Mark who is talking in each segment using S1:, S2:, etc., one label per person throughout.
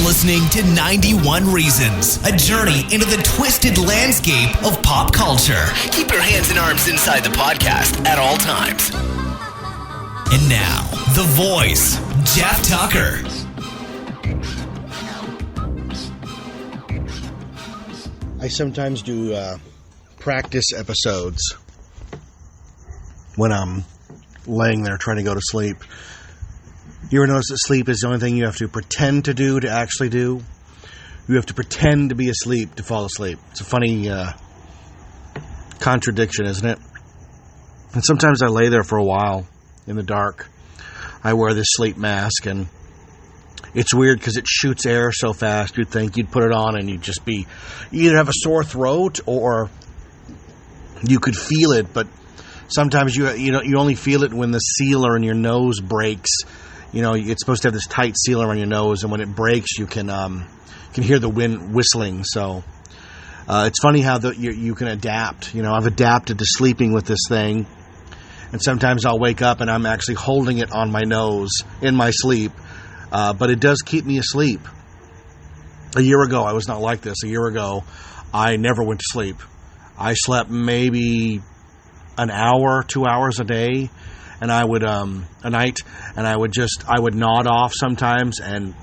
S1: listening to 91 Reasons, a journey into the twisted landscape of pop culture. Keep your hands and arms inside the podcast at all times. And now, the voice, Jeff Tucker.
S2: I sometimes do practice episodes when I'm laying there trying to go to sleep. You ever notice that sleep is the only thing you have to pretend to do to actually do? You have to pretend to be asleep to fall asleep. It's a funny contradiction, isn't it? And sometimes I lay there for a while in the dark. I wear this sleep mask, and it's weird because it shoots air so fast. You'd think you'd put it on and you'd just be, you either have a sore throat or you could feel it, but sometimes you only feel it when the sealer in your nose breaks. You know, it's supposed to have this tight sealer on your nose, and when it breaks, you can hear the wind whistling. So it's funny how you can adapt. You know, I've adapted to sleeping with this thing, and sometimes I'll wake up and I'm actually holding it on my nose in my sleep, but it does keep me asleep. A year ago, I was not like this. A year ago, I never went to sleep. I slept maybe an hour, 2 hours a day. And I would, a night, and I would nod off sometimes and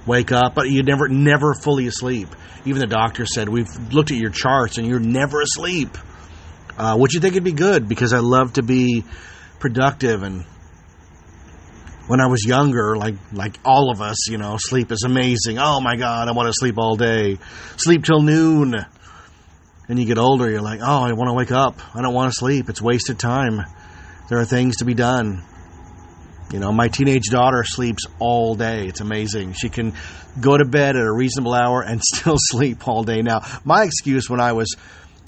S2: wake up, but you're never fully asleep. Even the doctor said, we've looked at your charts and you're never asleep. Which you think would be good, because I love to be productive. And when I was younger, like all of us, you know, sleep is amazing. Oh my God, I want to sleep all day. Sleep till noon. And you get older, you're like, oh, I want to wake up. I don't want to sleep. It's wasted time. There are things to be done. You know, my teenage daughter sleeps all day. It's amazing. She can go to bed at a reasonable hour and still sleep all day. Now, my excuse when I was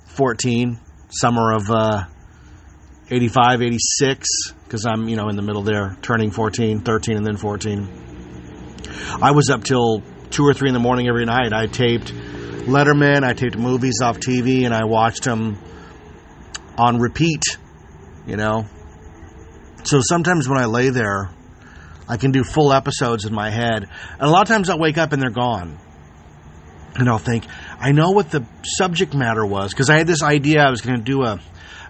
S2: 14, summer of 85, 86, because I'm, in the middle there, turning 14, 13, and then 14. I was up till 2 or 3 in the morning every night. I taped Letterman, I taped movies off TV, and I watched them on repeat, So sometimes when I lay there, I can do full episodes in my head. And a lot of times I'll wake up and they're gone. And I'll think, I know what the subject matter was. Because I had this idea I was going to do an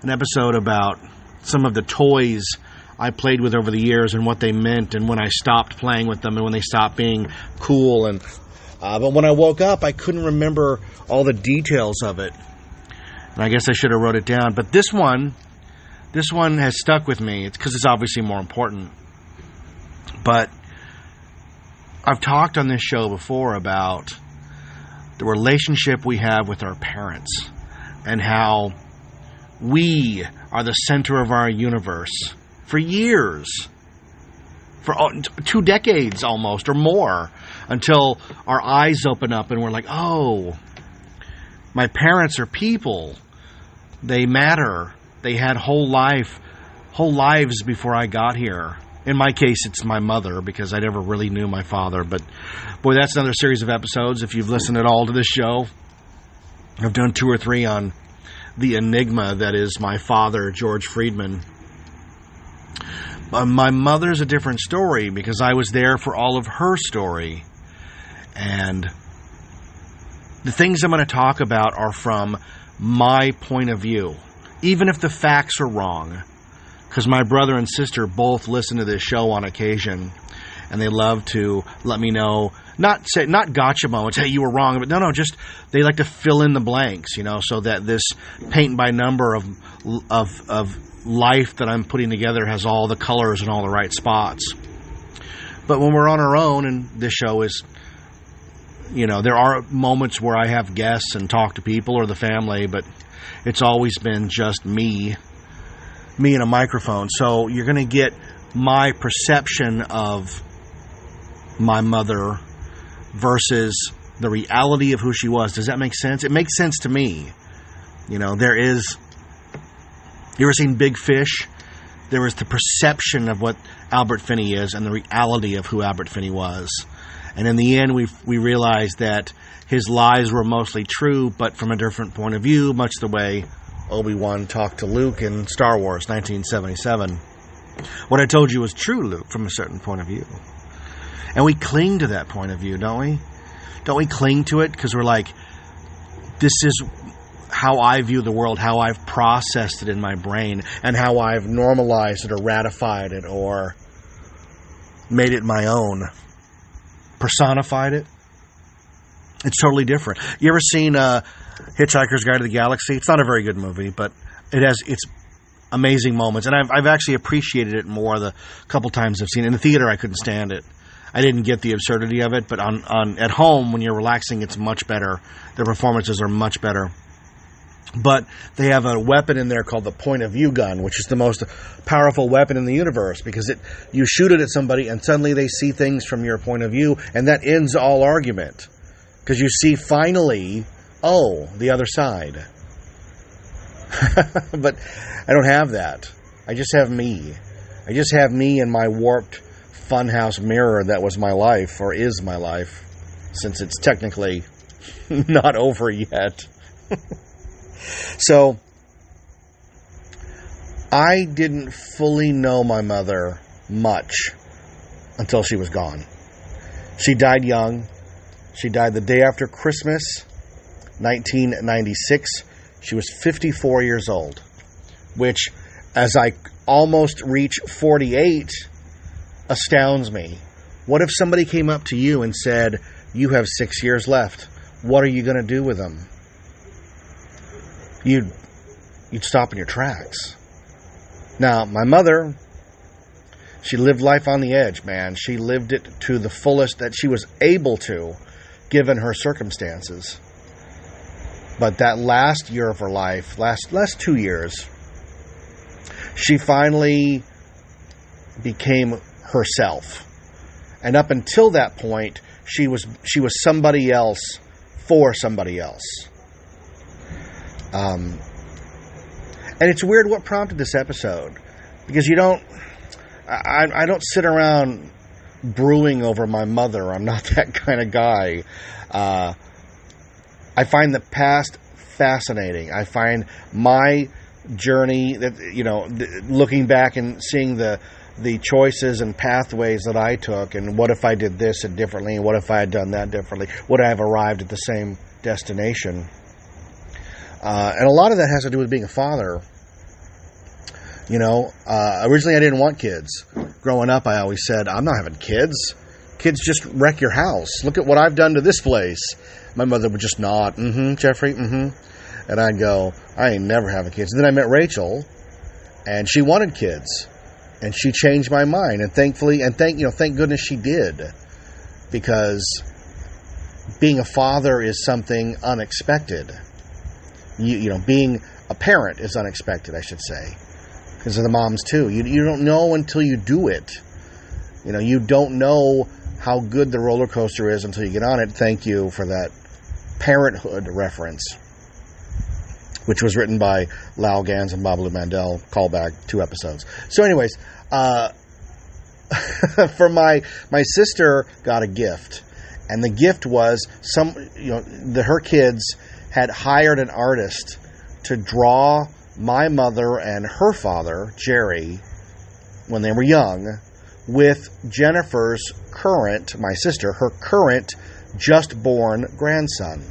S2: episode about some of the toys I played with over the years and what they meant, and when I stopped playing with them and when they stopped being cool. And but when I woke up, I couldn't remember all the details of it. And I guess I should have wrote it down. But this one has stuck with me. It's because it's obviously more important. But I've talked on this show before about the relationship we have with our parents and how we are the center of our universe for years, for 2 decades almost or more, until our eyes open up and we're like, oh, my parents are people. They matter. They had whole lives before I got here. In my case, it's my mother, because I never really knew my father. But, boy, that's another series of episodes. If you've listened at all to this show, I've done 2 or 3 on the Enigma that is my father, George Friedman. My mother's a different story, because I was there for all of her story. And the things I'm going to talk about are from my point of view, even if the facts are wrong, because my brother and sister both listen to this show on occasion, and they love to let me know, not gotcha moments, hey, you were wrong, but no, just they like to fill in the blanks, so that this paint by number of life that I'm putting together has all the colors and all the right spots. But when we're on our own, and this show is, there are moments where I have guests and talk to people or the family, but it's always been just me and a microphone. So you're going to get my perception of my mother versus the reality of who she was. Does that make sense? It makes sense to me. There is... You ever seen Big Fish? There is the perception of what Albert Finney is and the reality of who Albert Finney was. And in the end, we realized that his lies were mostly true, but from a different point of view, much the way Obi-Wan talked to Luke in Star Wars 1977. What I told you was true, Luke, from a certain point of view. And we cling to that point of view, don't we? Don't we cling to it because we're like, this is how I view the world, how I've processed it in my brain, and how I've normalized it or ratified it or made it my own, personified it. It's totally different. You ever seen Hitchhiker's Guide to the Galaxy? It's not a very good movie, but it has its amazing moments, and I've actually appreciated it more the couple times I've seen it. In the theater, I couldn't stand it. I didn't get the absurdity of it, but at home, when you're relaxing, it's much better. The performances are much better. But they have a weapon in there called the point of view gun, which is the most powerful weapon in the universe, because you shoot it at somebody and suddenly they see things from your point of view, and that ends all argument. Because you see finally, the other side. But I don't have that. I just have me. I just have me and my warped funhouse mirror that was my life, or is my life, since it's technically not over yet. So, I didn't fully know my mother much until she was gone. She died young. She died the day after Christmas, 1996. She was 54 years old, which, as I almost reach 48, astounds me. What if somebody came up to you and said, you have 6 years left? What are you going to do with them? You'd stop in your tracks. Now, my mother, she lived life on the edge, man. She lived it to the fullest that she was able to, given her circumstances. But that last year of her life, last 2 years, she finally became herself. And up until that point, she was somebody else for somebody else. And it's weird what prompted this episode, because I don't sit around brewing over my mother. I'm not that kind of guy. I find the past fascinating. I find my journey, that looking back and seeing the choices and pathways that I took, and what if I did this differently, and what if I had done that differently? Would I have arrived at the same destination? And a lot of that has to do with being a father. Originally I didn't want kids. Growing up, I always said, I'm not having kids. Kids just wreck your house. Look at what I've done to this place. My mother would just nod, Jeffrey, And I'd go, I ain't never having kids. And then I met Rachel, and she wanted kids. And she changed my mind. And thank goodness she did. Because being a father is something unexpected. Being a parent is unexpected, I should say. Because of the moms, too. You don't know until you do it. You don't know how good the roller coaster is until you get on it. Thank you for that parenthood reference, which was written by Lau Gans and Babalu Mandel. Callback 2 episodes. So anyways, for my sister got a gift. And the gift was her kids had hired an artist to draw my mother and her father, Jerry, when they were young, with Jennifer's my sister, her current just born grandson.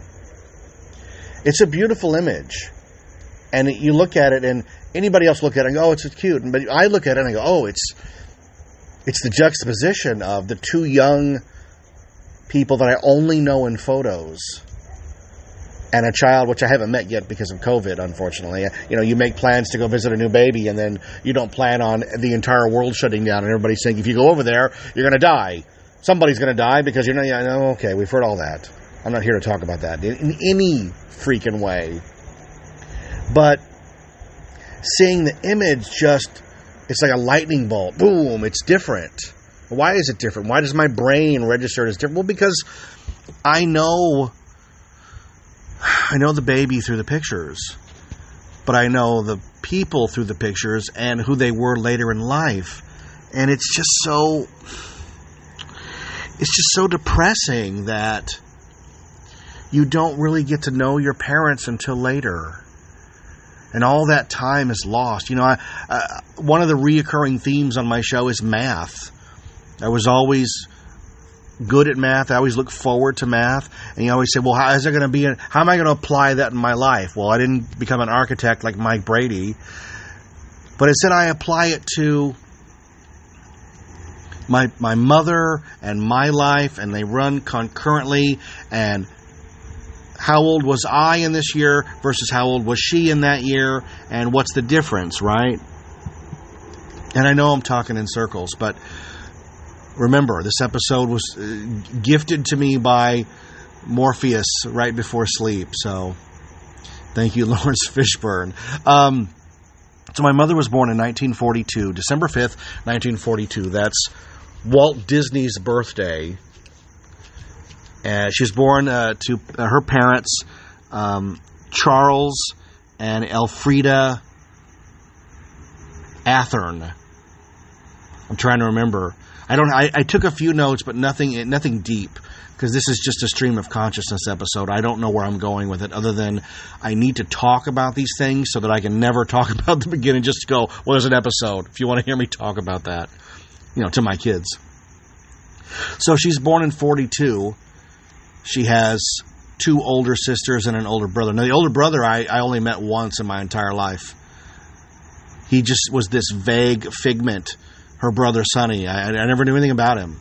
S2: It's a beautiful image. And you look at it, and anybody else look at it and go, it's cute. But I look at it and I go, it's the juxtaposition of the two young people that I only know in photos, and a child which I haven't met yet because of COVID, unfortunately. You make plans to go visit a new baby, and then you don't plan on the entire world shutting down, and everybody's saying, if you go over there, you're going to die. Somebody's going to die because okay, we've heard all that. I'm not here to talk about that in any freaking way. But seeing the image it's like a lightning bolt. Boom, it's different. Why is it different? Why does my brain register it as different? Well, because I know the baby through the pictures, but I know the people through the pictures and who they were later in life. And it's just so depressing that you don't really get to know your parents until later. And all that time is lost. One of the reoccurring themes on my show is math. I was always good at math. I always look forward to math. And you always say, well, how is it going to be? How am I going to apply that in my life? Well, I didn't become an architect like Mike Brady. But instead I apply it to my mother and my life, and they run concurrently. And how old was I in this year versus how old was she in that year? And what's the difference, right? And I know I'm talking in circles, but remember, this episode was gifted to me by Morpheus right before sleep. So thank you, Lawrence Fishburne. So my mother was born in 1942, December 5th, 1942. That's Walt Disney's birthday. And she was born to her parents, Charles and Elfrida Athern. I'm trying to remember. I took a few notes, but nothing deep, because this is just a stream of consciousness episode. I don't know where I'm going with it, other than I need to talk about these things so that I can never talk about the beginning. Just to go, well, there's an episode. If you want to hear me talk about that, to my kids. So she's born in 42. She has 2 older sisters and an older brother. Now, the older brother I only met once in my entire life. He just was this vague figment. Her brother, Sonny. I never knew anything about him.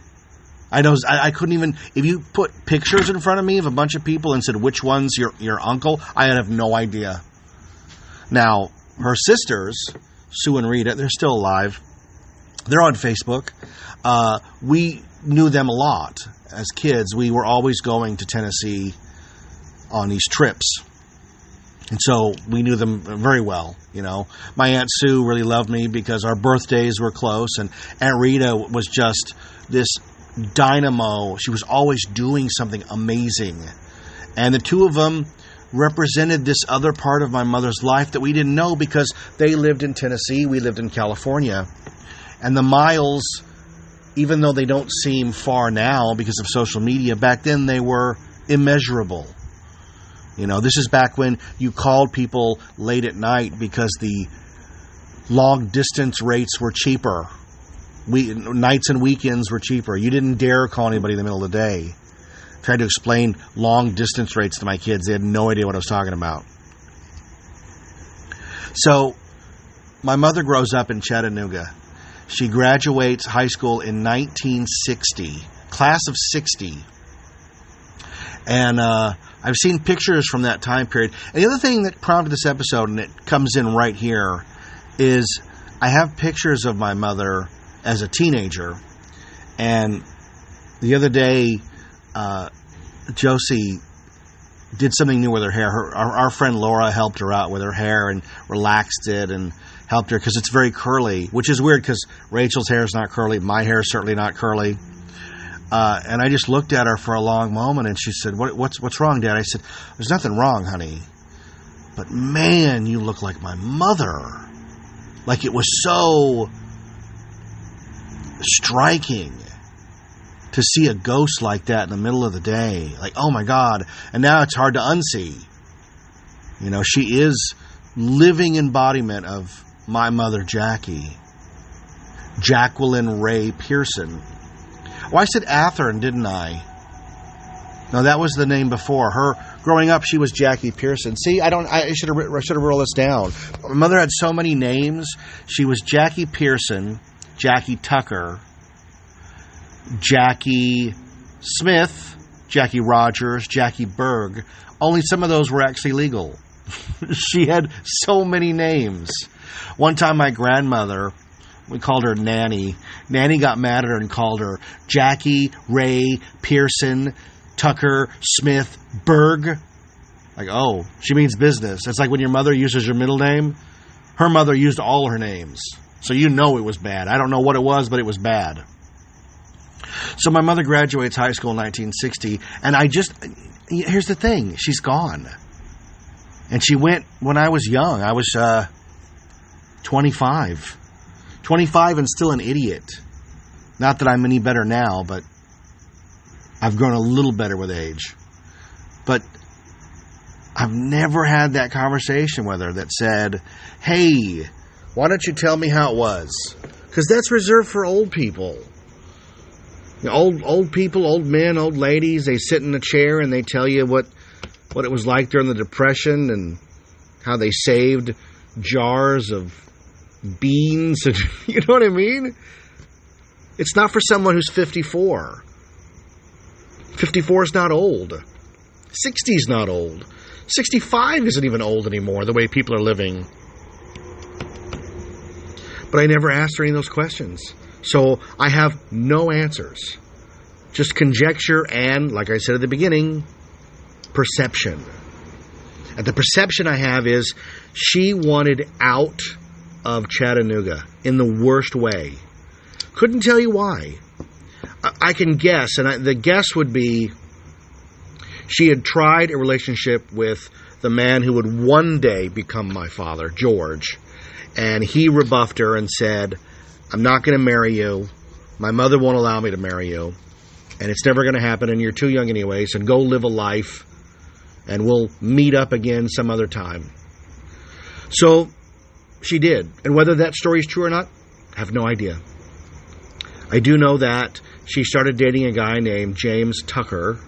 S2: I couldn't even... If you put pictures in front of me of a bunch of people and said, which one's your uncle, I'd have no idea. Now, her sisters, Sue and Rita, they're still alive. They're on Facebook. We knew them a lot. As kids, we were always going to Tennessee on these trips. And so we knew them very well, My Aunt Sue really loved me because our birthdays were close. And Aunt Rita was just this dynamo. She was always doing something amazing. And the two of them represented this other part of my mother's life that we didn't know, because they lived in Tennessee, we lived in California. And the miles, even though they don't seem far now because of social media, back then they were immeasurable. This is back when you called people late at night because the long distance rates were cheaper. Nights and weekends were cheaper. You didn't dare call anybody in the middle of the day. I tried to explain long distance rates to my kids. They had no idea what I was talking about. So, my mother grows up in Chattanooga. She graduates high school in 1960, class of 60. And I've seen pictures from that time period. And the other thing that prompted this episode, and it comes in right here, is I have pictures of my mother as a teenager. And the other day, Josie did something new with her hair. Our friend Laura helped her out with her hair and relaxed it and helped her, because it's very curly, which is weird because Rachel's hair is not curly. My hair is certainly not curly. And I just looked at her for a long moment, and she said, what's wrong, Dad? I said, there's nothing wrong, honey. But man, you look like my mother. Like, it was so striking to see a ghost like that in the middle of the day. Like, oh my God. And now it's hard to unsee. She is living embodiment of my mother, Jackie. Jacqueline Ray Pearson. Oh, I said Athern, didn't I? No, that was the name before. Her growing up, she was Jackie Pearson. See, I should have rolled this down. My mother had so many names. She was Jackie Pearson, Jackie Tucker, Jackie Smith, Jackie Rogers, Jackie Berg. Only some of those were actually legal. She had so many names. One time, my grandmother, we called her Nanny. Nanny got mad at her and called her Jackie Ray Pearson Tucker Smith Berg. Like, oh, she means business. It's like when your mother uses your middle name. Her mother used all her names. So it was bad. I don't know what it was, but it was bad. So my mother graduates high school in 1960, and here's the thing. She's gone. And she went when I was young. I was 25. 25 and still an idiot. Not that I'm any better now, but I've grown a little better with age. But I've never had that conversation with her that said, hey, why don't you tell me how it was? Because that's reserved for old people. Old people, old men, old ladies, they sit in a chair and they tell you what it was like during the Depression and how they saved jars of beans. And, you know what I mean? It's not for someone who's 54. 54 is not old. 60 is not old. 65 isn't even old anymore, the way people are living. But I never asked her any of those questions. So I have no answers. Just conjecture and, like I said at the beginning, perception. And the perception I have is she wanted out of Chattanooga in the worst way. Couldn't tell you why. I can guess, and the guess would be she had tried a relationship with the man who would one day become my father, George, and he rebuffed her and said, I'm not going to marry you. My mother won't allow me to marry you, and it's never going to happen, and you're too young anyway, so go live a life, and we'll meet up again some other time. So she did, and whether that story is true or not, I have no idea. I do know that she started dating a guy named James Tucker,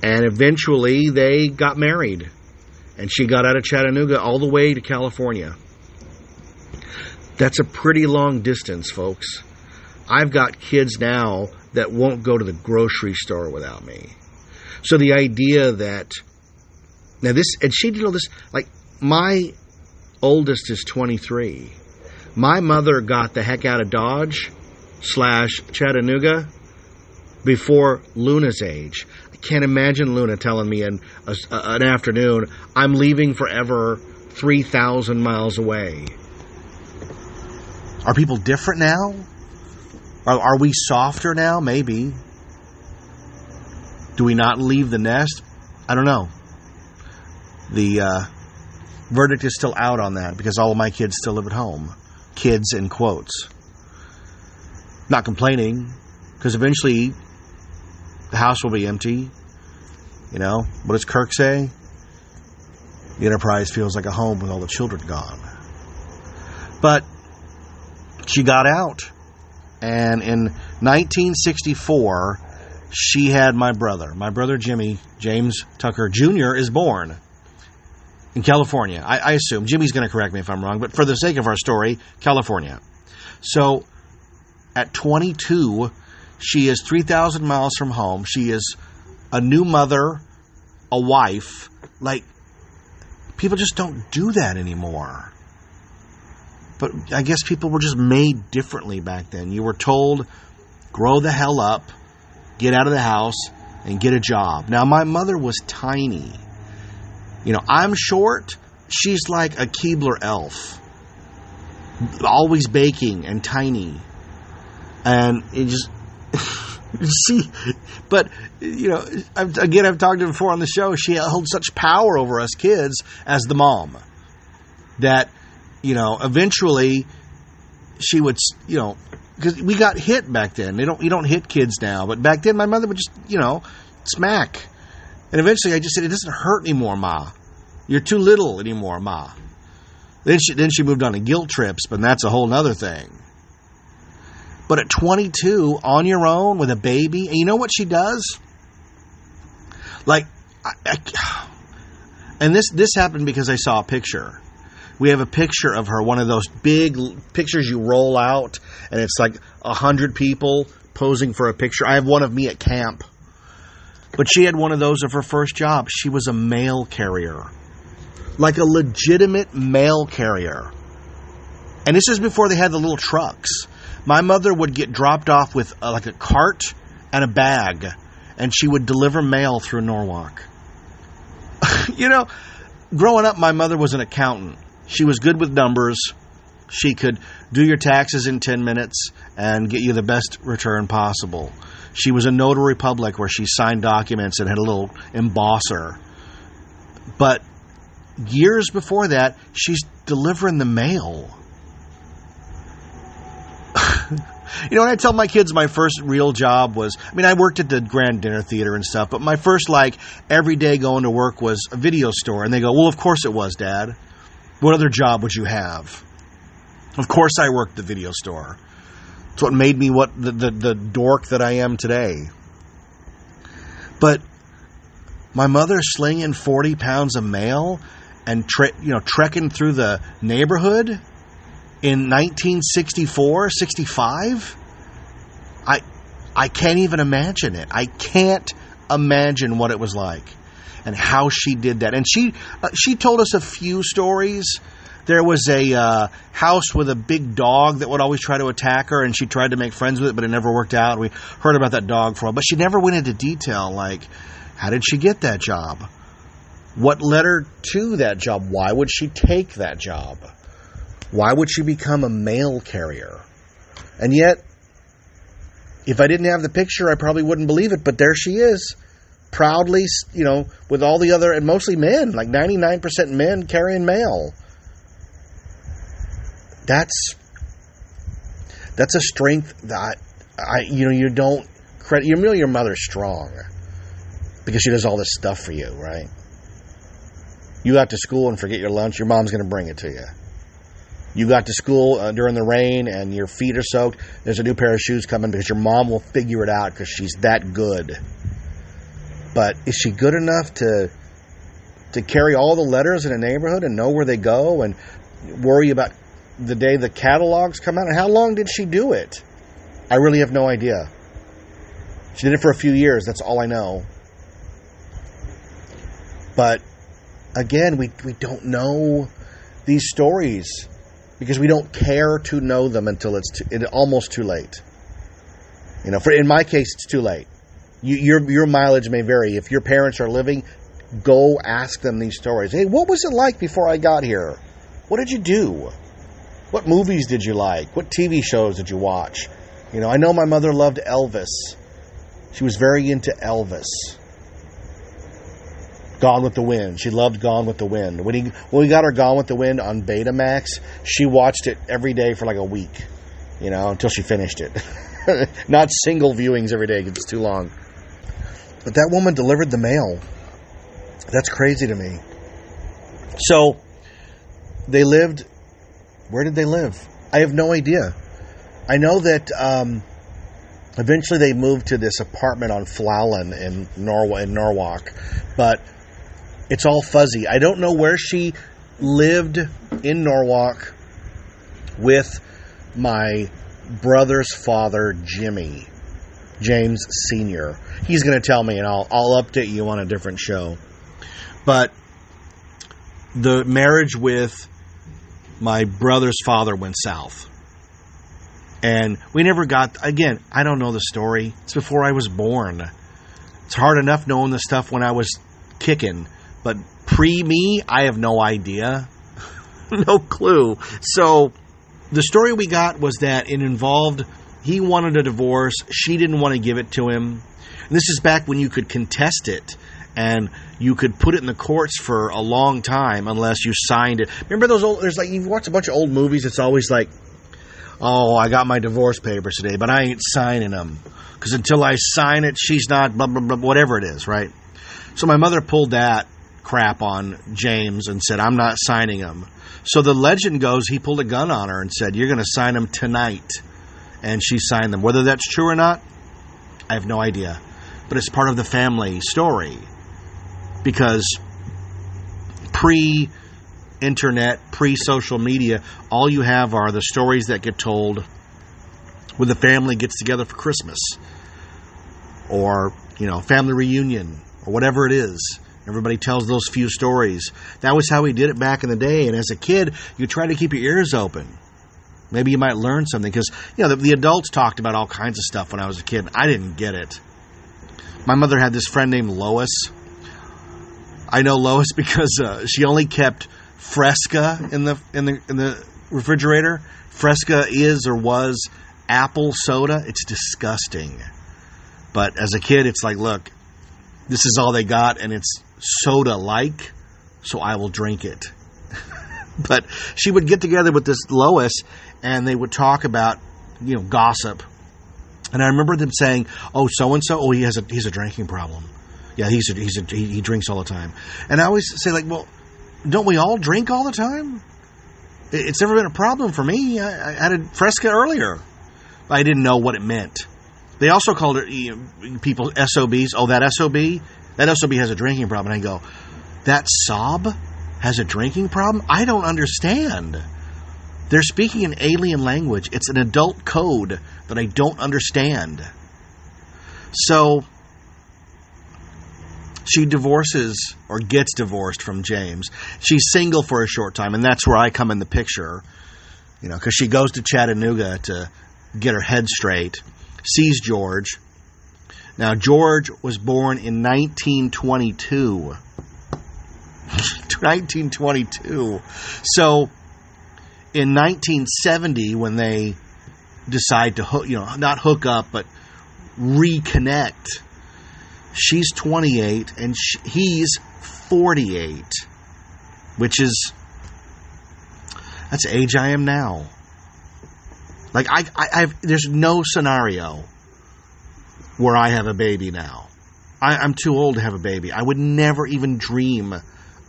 S2: and eventually they got married, and she got out of Chattanooga all the way to California. That's a pretty long distance, folks. I've got kids now that won't go to the grocery store without me. So the idea that, now this, and she did all this, like, my oldest is 23. My mother got the heck out of Dodge / Chattanooga before Luna's age. I can't imagine Luna telling me an afternoon, I'm leaving forever 3,000 miles away. Are people different now? Are we softer now? Maybe. Do we not leave the nest? I don't know. The verdict is still out on that because all of my kids still live at home. Kids in quotes. Not complaining, because eventually the house will be empty. You know, what does Kirk say? The Enterprise feels like a home with all the children gone. But she got out. And in 1964, she had my brother. My brother Jimmy, James Tucker Jr., is born in California. I assume. Jimmy's going to correct me if I'm wrong. But for the sake of our story, California. So at 22, she is 3,000 miles from home. She is a new mother, a wife. Like, people just don't do that anymore. But I guess people were just made differently back then. You were told, grow the hell up, get out of the house, and get a job. Now, my mother was tiny. You know, I'm short. She's like a Keebler elf. Always baking and tiny. And it just... see, but, you know, I've talked to her before on the show. She held such power over us kids as the mom that, you know, eventually she would, you know, because we got hit back then. You don't hit kids now, but back then my mother would just, you know, smack. And eventually I just said, it doesn't hurt anymore, Ma. You're too little anymore, Ma. Then she moved on to guilt trips, but that's a whole other thing. But at 22, on your own with a baby, and you know what she does? Like, and this happened because I saw a picture. We have a picture of her, one of those big pictures you roll out, and it's like 100 people posing for a picture. I have one of me at camp. But she had one of those of her first job. She was a mail carrier. Like a legitimate mail carrier. And this is before they had the little trucks. My mother would get dropped off with like a cart and a bag, and she would deliver mail through Norwalk. You know, growing up, my mother was an accountant. She was good with numbers. She could do your taxes in 10 minutes and get you the best return possible. She was a notary public where she signed documents and had a little embosser. But years before that, she's delivering the mail. You know, when I tell my kids my first real job was, I mean, I worked at the Grand Dinner Theater and stuff, but my first, like, every day going to work was a video store. And they go, well, of course it was, Dad. What other job would you have? Of course I worked at the video store. It's what made me the dork that I am today. But my mother slinging 40 pounds of mail and trekking through the neighborhood in 1964, 65, I can't even imagine it. I can't imagine what it was like and how she did that. And she told us a few stories. There was a house with a big dog that would always try to attack her, and she tried to make friends with it, but it never worked out. We heard about that dog for a while, but she never went into detail, like, how did she get that job? What led her to that job? Why would she take that job? Why would she become a mail carrier? And yet, if I didn't have the picture, I probably wouldn't believe it, but there she is, proudly, with all the other, and mostly men, like 99% men carrying mail. That's a strength that you don't credit. You know your mother's strong because she does all this stuff for you, right? You got to school and forget your lunch, your mom's going to bring it to you. You got to school during the rain and your feet are soaked, there's a new pair of shoes coming because your mom will figure it out because she's that good. But is she good enough to carry all the letters in a neighborhood and know where they go and worry about the day the catalogs come out? And how long did she do it? I really have no idea. She did it for a few years. That's all I know. But again, we don't know these stories because we don't care to know them until it's almost too late. In my case, it's too late. Your mileage may vary. If your parents are living, go ask them these stories. Hey, what was it like before I got here? What did you do? What movies did you like? What TV shows did you watch? I know my mother loved Elvis. She was very into Elvis. Gone with the Wind. She loved Gone with the Wind. When we got her Gone with the Wind on Betamax, she watched it every day for like a week, until she finished it. Not single viewings every day because it's too long. But that woman delivered the mail. That's crazy to me. So, they lived... Where did they live? I have no idea. I know that eventually they moved to this apartment on Flowland in Norwalk, but it's all fuzzy. I don't know where she lived in Norwalk with my brother's father, James Sr. He's going to tell me, and I'll update you on a different show. But the marriage with my brother's father went south. And we never got... Again, I don't know the story. It's before I was born. It's hard enough knowing the stuff when I was kicking. But pre-me, I have no idea. No clue. So, the story we got was that it involved... He wanted a divorce. She didn't want to give it to him. And this is back when you could contest it. And you could put it in the courts for a long time unless you signed it. Remember those old... you've watched a bunch of old movies. It's always like, oh, I got my divorce papers today, but I ain't signing them. Because until I sign it, she's not blah, blah, blah, whatever it is, right? So my mother pulled that crap on James and said, I'm not signing them. So the legend goes he pulled a gun on her and said, you're going to sign them tonight. And she signed them. Whether that's true or not, I have no idea. But it's part of the family story. Because pre-internet, pre-social media, all you have are the stories that get told when the family gets together for Christmas. Or, family reunion. Or whatever it is. Everybody tells those few stories. That was how we did it back in the day. And as a kid, you try to keep your ears open. Maybe you might learn something. Because, the adults talked about all kinds of stuff when I was a kid. I didn't get it. My mother had this friend named Lois. I know Lois because she only kept Fresca in the refrigerator. Fresca is or was apple soda. It's disgusting. But as a kid, it's like, look, this is all they got, and it's soda-like, so I will drink it. But she would get together with this Lois, and they would talk about, gossip. And I remember them saying, "Oh, so and so, he's a drinking problem. Yeah, he drinks all the time." And I always say, like, well, don't we all drink all the time? It's never been a problem for me. I had a Fresca earlier. I didn't know what it meant. They also called it, people SOBs. Oh, that SOB? That SOB has a drinking problem. And I go, that sob has a drinking problem? I don't understand. They're speaking an alien language. It's an adult code that I don't understand. So she divorces or gets divorced from James. She's single for a short time, and that's where I come in the picture. Because she goes to Chattanooga to get her head straight, sees George. Now, George was born in 1922. 1922. So, in 1970, when they decide to not hook up, but reconnect, she's 28 and he's 48, which is, that's the age I am now. Like, there's no scenario where I have a baby now. I'm too old to have a baby. I would never even dream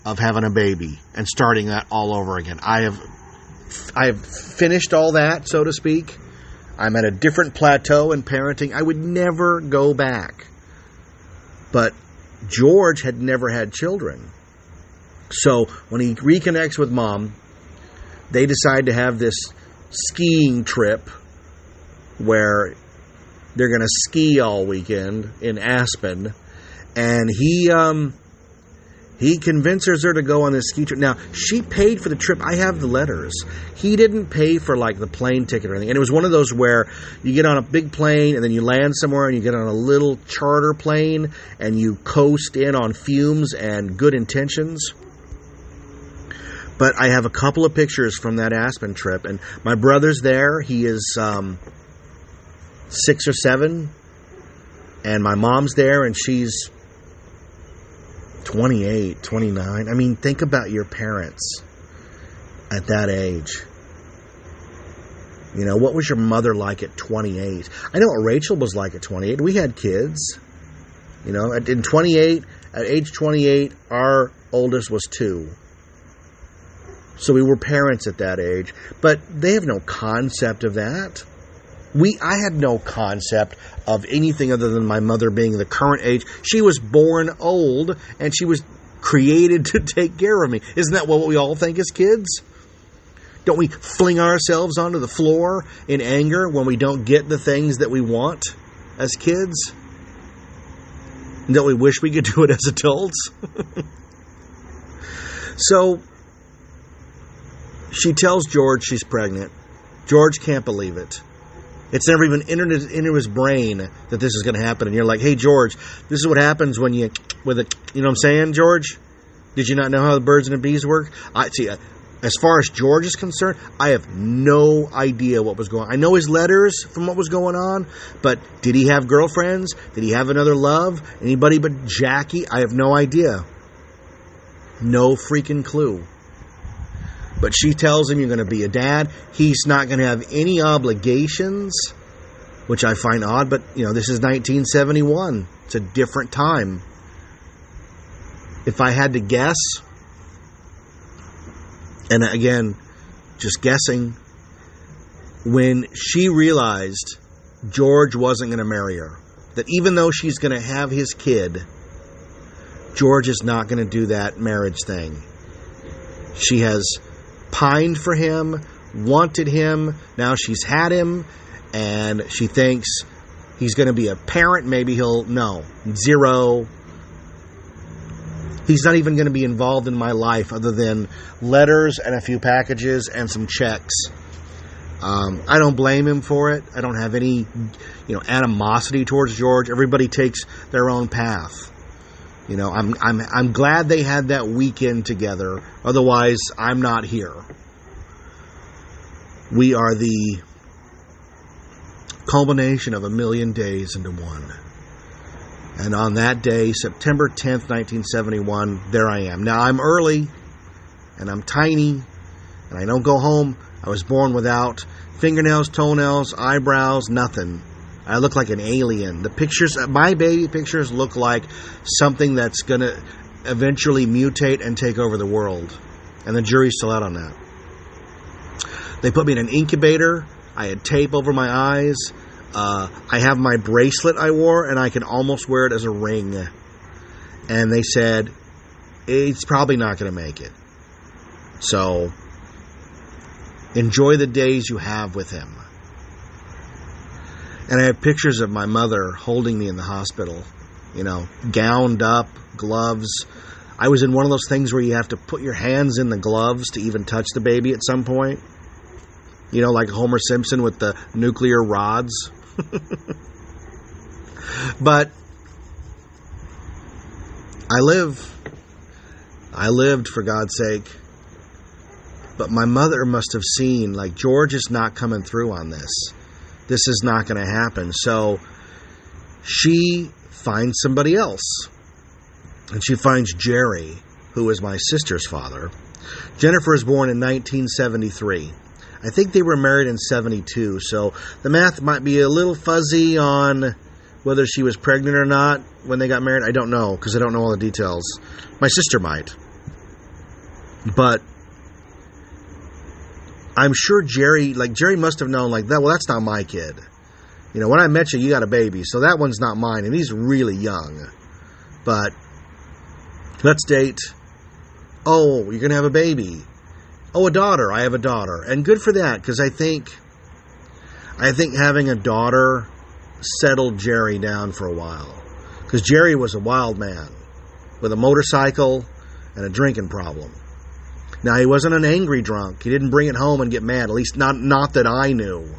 S2: of having a baby and starting that all over again. I have finished all that, so to speak. I'm at a different plateau in parenting. I would never go back. But George had never had children. So when he reconnects with Mom, they decide to have this skiing trip where they're going to ski all weekend in Aspen. And he convinces her to go on this ski trip. Now, she paid for the trip. I have the letters. He didn't pay for, like, the plane ticket or anything. And it was one of those where you get on a big plane and then you land somewhere and you get on a little charter plane and you coast in on fumes and good intentions. But I have a couple of pictures from that Aspen trip. And my brother's there. He is 6 or 7. And my mom's there and she's 28, 29. I mean, think about your parents at that age. What was your mother like at 28? I know what Rachel was like at 28. We had kids. At age 28, our oldest was 2. So we were parents at that age. But they have no concept of that. I had no concept of anything other than my mother being the current age. She was born old, and she was created to take care of me. Isn't that what we all think as kids? Don't we fling ourselves onto the floor in anger when we don't get the things that we want as kids? And don't we wish we could do it as adults? So, she tells George she's pregnant. George can't believe it. It's never even entered into his brain that this is going to happen. And you're like, hey, George, this is what happens when you know what I'm saying, George? Did you not know how the birds and the bees work? As far as George is concerned, I have no idea what was going on. I know his letters from what was going on, but did he have girlfriends? Did he have another love? Anybody but Jackie? I have no idea. No freaking clue. But she tells him you're going to be a dad. He's not going to have any obligations, which I find odd. But, this is 1971. It's a different time. If I had to guess, and again, just guessing, when she realized George wasn't going to marry her, that even though she's going to have his kid, George is not going to do that marriage thing. She has pined for him, wanted him, now she's had him, and she thinks he's going to be a parent. Maybe zero. He's not even going to be involved in my life other than letters and a few packages and some checks. I don't blame him for it. I don't have any, animosity towards George. Everybody takes their own path. I'm glad they had that weekend together. Otherwise, I'm not here. We are the culmination of a million days into one. And on that day, September 10th, 1971, there I am. Now, I'm early, and I'm tiny, and I don't go home. I was born without fingernails, toenails, eyebrows, nothing. I look like an alien. The pictures, my baby pictures look like something that's going to eventually mutate and take over the world. And the jury's still out on that. They put me in an incubator I had tape over my eyes. I have my bracelet I wore, and I can almost wear it as a ring. And they said, it's probably not going to make it. So, enjoy the days you have with him. And I have pictures of my mother holding me in the hospital, gowned up, gloves. I was in one of those things where you have to put your hands in the gloves to even touch the baby at some point. Like Homer Simpson with the nuclear rods. But I lived for God's sake. But my mother must have seen, like, George is not coming through on this. This is not going to happen. So she finds somebody else. And she finds Jerry, who is my sister's father. Jennifer was born in 1973. I think they were married in 72. So the math might be a little fuzzy on whether she was pregnant or not when they got married. I don't know, because I don't know all the details. My sister might. But I'm sure Jerry must have known, like, that. Well, that's not my kid. When I met you, you got a baby, so that one's not mine, and he's really young. But let's date. Oh, you're going to have a baby. Oh, a daughter. I have a daughter. And good for that, because I think having a daughter settled Jerry down for a while. Because Jerry was a wild man with a motorcycle and a drinking problem. Now, he wasn't an angry drunk. He didn't bring it home and get mad. At least not that I knew.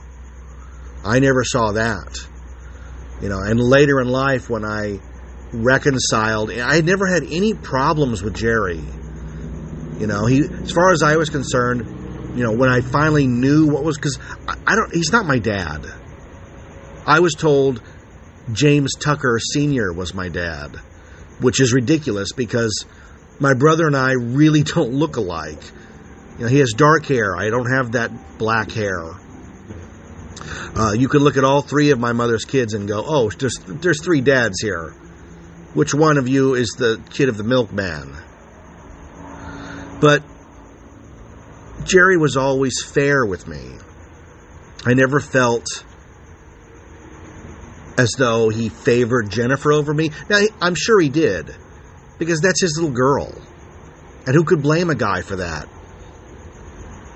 S2: I never saw that. And later in life when I reconciled, I never had any problems with Jerry. As far as I was concerned, when I finally knew what was, because he's not my dad. I was told James Tucker Sr. was my dad, which is ridiculous because my brother and I really don't look alike. He has dark hair. I don't have that black hair. You could look at all three of my mother's kids and go, oh, there's three dads here. Which one of you is the kid of the milkman? But Jerry was always fair with me. I never felt as though he favored Jennifer over me. Now, I'm sure he did, because that's his little girl. And who could blame a guy for that?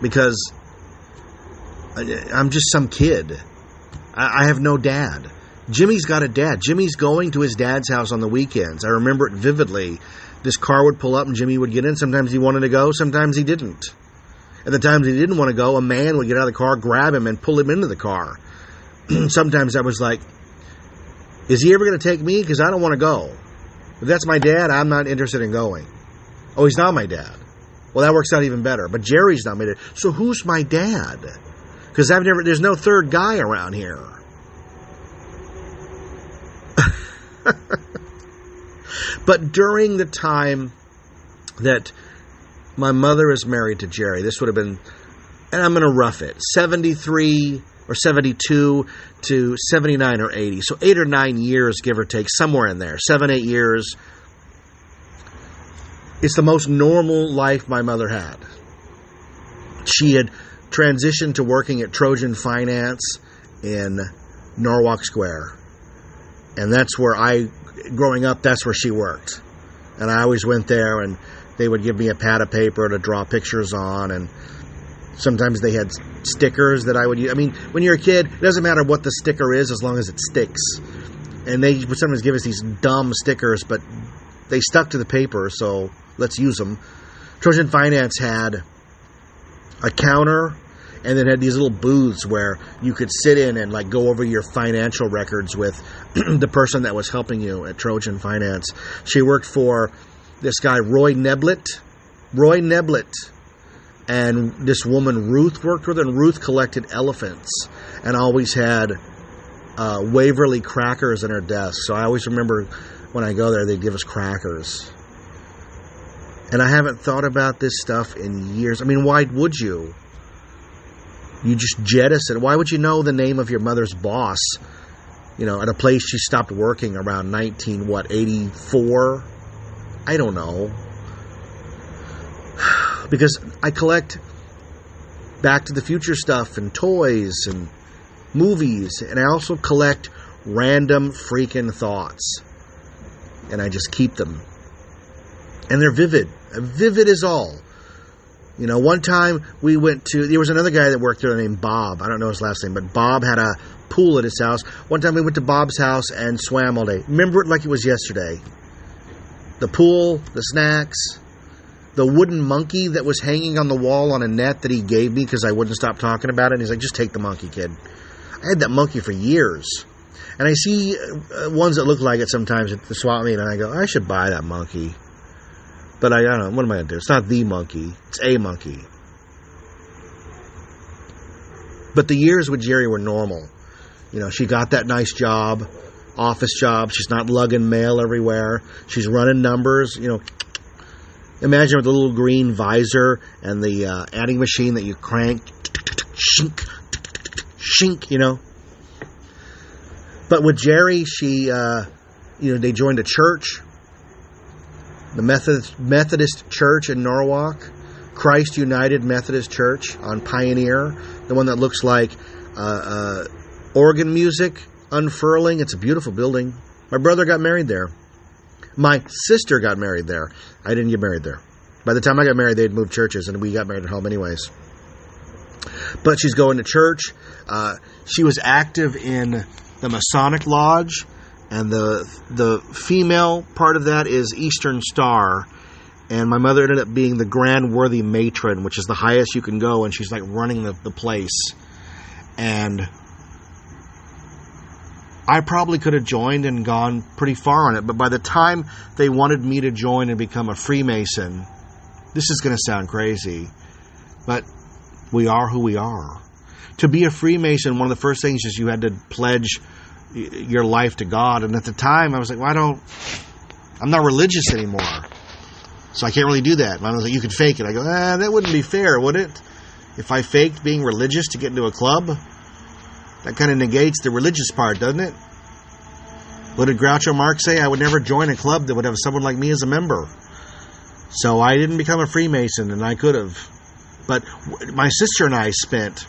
S2: Because I'm just some kid. I have no dad. Jimmy's got a dad. Jimmy's going to his dad's house on the weekends. I remember it vividly. This car would pull up and Jimmy would get in. Sometimes he wanted to go, sometimes he didn't. At the times he didn't want to go, a man would get out of the car, grab him, and pull him into the car. Sometimes I was like, is he ever going to take me? Because I don't want to go. If that's my dad, I'm not interested in going. Oh, he's not my dad. Well, that works out even better. But Jerry's not my dad. So who's my dad? Because there's no third guy around here. But during the time that my mother is married to Jerry, this would have been, and I'm going to rough it, 73 or 72 to 79 or 80. So 8 or 9 years, give or take, somewhere in there. 7, 8 years. It's the most normal life my mother had. She had transitioned to working at Trojan Finance in Norwalk Square. And that's where growing up, that's where she worked. And I always went there, and they would give me a pad of paper to draw pictures on, and sometimes they had stickers that I would use. I mean, when you're a kid, it doesn't matter what the sticker is as long as it sticks. And they would sometimes give us these dumb stickers, but they stuck to the paper, so let's use them. Trojan Finance had a counter, and then had these little booths where you could sit in and like go over your financial records with the person that was helping you at Trojan Finance. She worked for this guy, Roy Neblett. And this woman, Ruth, worked with her, and Ruth collected elephants and always had Waverly crackers in her desk. So I always remember when I go there, they'd give us crackers. And I haven't thought about this stuff in years. I mean, why would you? You just jettison. Why would you know the name of your mother's boss? At a place she stopped working around 84? I don't know. Because I collect Back to the Future stuff and toys and movies. And I also collect random freaking thoughts. And I just keep them. And they're vivid. Vivid as all. You know, one time there was another guy that worked there named Bob. I don't know his last name, but Bob had a pool at his house. One time we went to Bob's house and swam all day. Remember it like it was yesterday. The pool, the snacks, the wooden monkey that was hanging on the wall on a net that he gave me because I wouldn't stop talking about it. And he's like, just take the monkey, kid. I had that monkey for years. And I see ones that look like it sometimes at the swap meet, and I go, I should buy that monkey. But I don't know, what am I going to do? It's not the monkey. It's a monkey. But the years with Jerry were normal. You know, she got that nice job, office job. She's not lugging mail everywhere. She's running numbers. You know, imagine with the little green visor and the adding machine that you crank. Shink, shink, you know. But with Jerry, they joined a church. The Methodist Church in Norwalk, Christ United Methodist Church on Pioneer, the one that looks like organ music unfurling. It's a beautiful building. My brother got married there. My sister got married there. I didn't get married there. By the time I got married, they'd moved churches, and we got married at home anyways. But she's going to church. She was active in the Masonic Lodge. And the female part of that is Eastern Star. And my mother ended up being the Grand Worthy Matron, which is the highest you can go. And she's like running the place. And I probably could have joined and gone pretty far on it. But by the time they wanted me to join and become a Freemason, this is going to sound crazy, but we are who we are. To be a Freemason, one of the first things is you had to pledge your life to God. And at the time I was like, I'm not religious anymore, so I can't really do that. Mom was like, you could fake it. I go, that wouldn't be fair, would it? If I faked being religious to get into a club, that kind of negates the religious part, doesn't it? What did Groucho Marx say? I would never join a club that would have someone like me as a member. So I didn't become a Freemason, and I could have. But my sister and I spent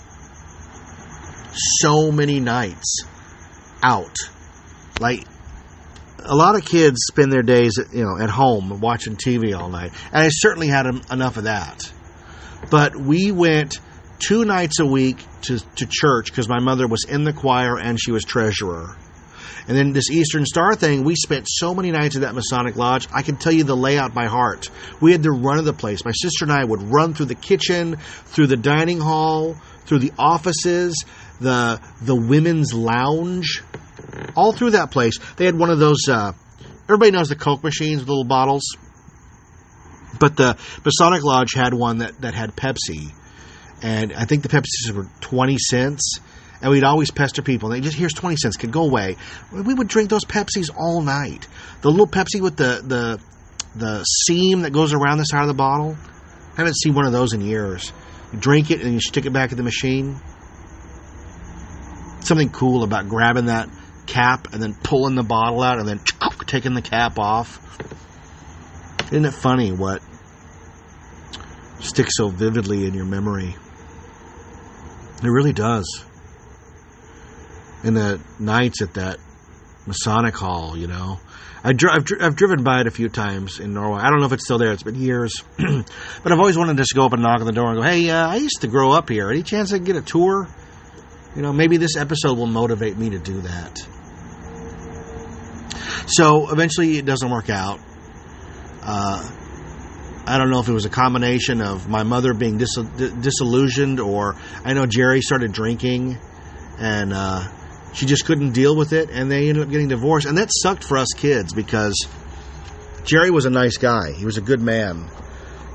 S2: so many nights out. Like, a lot of kids spend their days, at home watching TV all night. And I certainly had enough of that. But we went 2 nights a week to church because my mother was in the choir and she was treasurer. And then this Eastern Star thing, we spent so many nights at that Masonic Lodge, I can tell you the layout by heart. We had the run of the place. My sister and I would run through the kitchen, through the dining hall, through the offices, the women's lounge, all through that place. They had one of those, everybody knows the Coke machines with little bottles. But the Masonic Lodge had one that had Pepsi. And I think the Pepsis were 20 cents. And we'd always pester people. And they just, here's 20 cents, kid, go away. We would drink those Pepsis all night. The little Pepsi with the seam that goes around the side of the bottle. I haven't seen one of those in years. You drink it and you stick it back in the machine. Something cool about grabbing that cap and then pulling the bottle out and then taking the cap off. Isn't it funny what sticks so vividly in your memory? It really does. In the nights at that Masonic Hall, I've driven by it a few times in Norway. I don't know if it's still there. It's been years. But I've always wanted to just go up and knock on the door and go, hey, I used to grow up here. Any chance I can get a tour? Maybe this episode will motivate me to do that. So eventually it doesn't work out. I don't know if it was a combination of my mother being disillusioned, or I know Jerry started drinking and she just couldn't deal with it, and they ended up getting divorced. And that sucked for us kids because Jerry was a nice guy. He was a good man.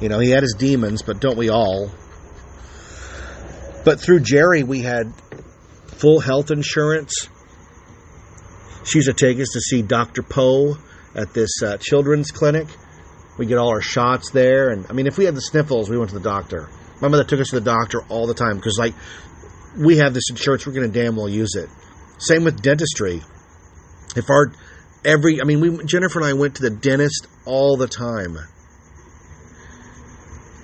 S2: He had his demons, but don't we all? But through Jerry, we had full health insurance. She used to take us to see Dr. Poe at this children's clinic. We get all our shots there. And, if we had the sniffles, we went to the doctor. My mother took us to the doctor all the time because, we have this insurance, we're going to damn well use it. Same with dentistry. Jennifer and I went to the dentist all the time.